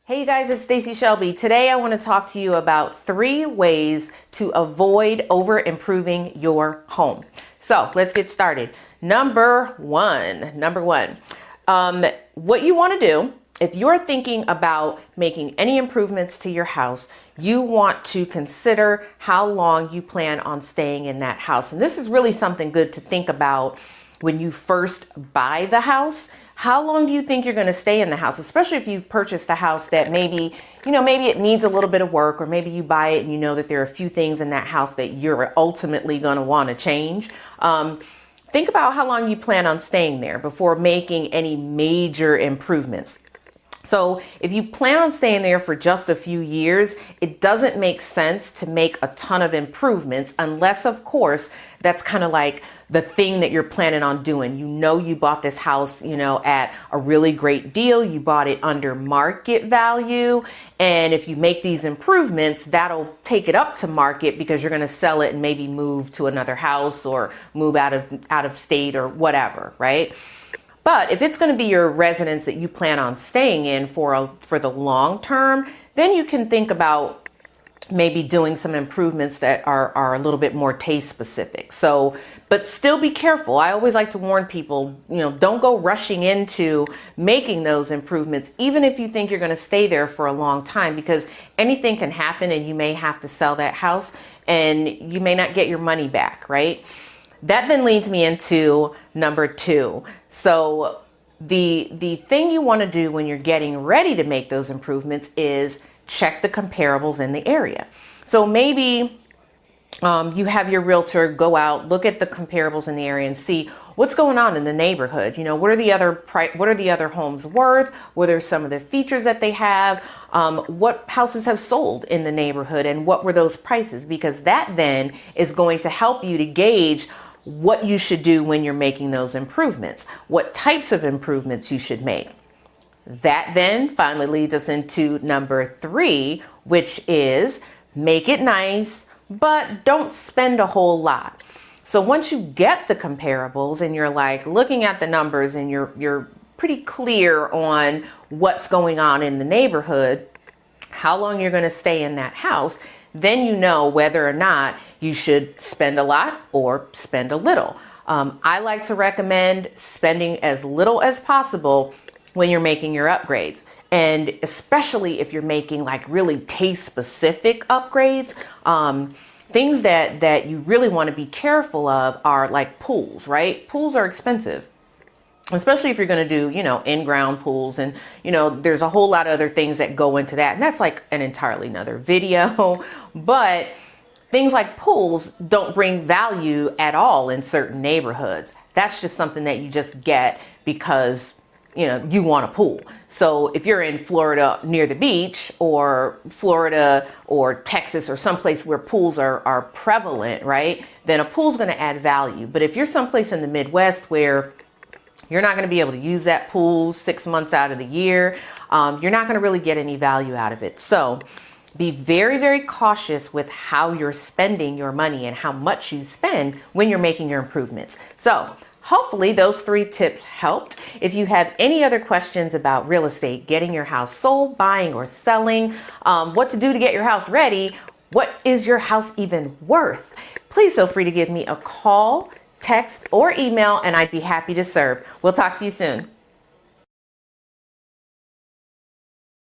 Hey you guys, it's Stacey Shelby. Today I want to talk to you about 3 ways to avoid over improving your home. So let's get started. Number one, what you want to do if you're thinking about making any improvements to your house, you want to consider how long you plan on staying in that house. And this is really something good to think about when you first buy the house. How long do you think you're going to stay in the house, especially if you've purchased a house that maybe it needs a little bit of work, or maybe you buy it and you know that there are a few things in that house that you're ultimately going to want to change. Think about how long you plan on staying there before making any major improvements. So if you plan on staying there for just a few years, it doesn't make sense to make a ton of improvements unless, of course, that's kind of like the thing that you're planning on doing. You know, you bought this house, at a really great deal. You bought it under market value. And if you make these improvements, that'll take it up to market because you're going to sell it and maybe move to another house or move out of state or whatever, right? But if it's going to be your residence that you plan on staying in for the long term, then you can think about maybe doing some improvements that are a little bit more taste specific. So, but still be careful. I always like to warn people, don't go rushing into making those improvements, even if you think you're going to stay there for a long time, because anything can happen and you may have to sell that house and you may not get your money back, right? That then leads me into number 2. So the thing you want to do when you're getting ready to make those improvements is check the comparables in the area. So maybe you have your realtor go out, look at the comparables in the area and see what's going on in the neighborhood. What are the other homes worth? What are some of the features that they have? What houses have sold in the neighborhood and what were those prices? Because that then is going to help you to gauge what you should do when you're making those improvements, what types of improvements you should make. That then finally leads us into number 3, which is make it nice, but don't spend a whole lot. So once you get the comparables and you're like looking at the numbers and you're pretty clear on what's going on in the neighborhood, how long you're going to stay in that house, then you know whether or not you should spend a lot or spend a little. I like to recommend spending as little as possible when you're making your upgrades. And especially if you're making like really taste specific upgrades, things that you really want to be careful of are like pools, right? Pools are expensive. Especially if you're going to do, in-ground pools and, there's a whole lot of other things that go into that. And that's like an entirely another video. But things like pools don't bring value at all in certain neighborhoods. That's just something that you just get because, you want a pool. So if you're in Florida near the beach or Florida or Texas or someplace where pools are prevalent, right, then a pool's going to add value. But if you're someplace in the Midwest where you're not going to be able to use that pool 6 months out of the year, you're not going to really get any value out of it. So be very, very cautious with how you're spending your money and how much you spend when you're making your improvements. So hopefully those 3 tips helped. If you have any other questions about real estate, getting your house sold, buying or selling, what to do to get your house ready, what is your house even worth, please feel free to give me a call, text, or email, and I'd be happy to serve. We'll talk to you soon.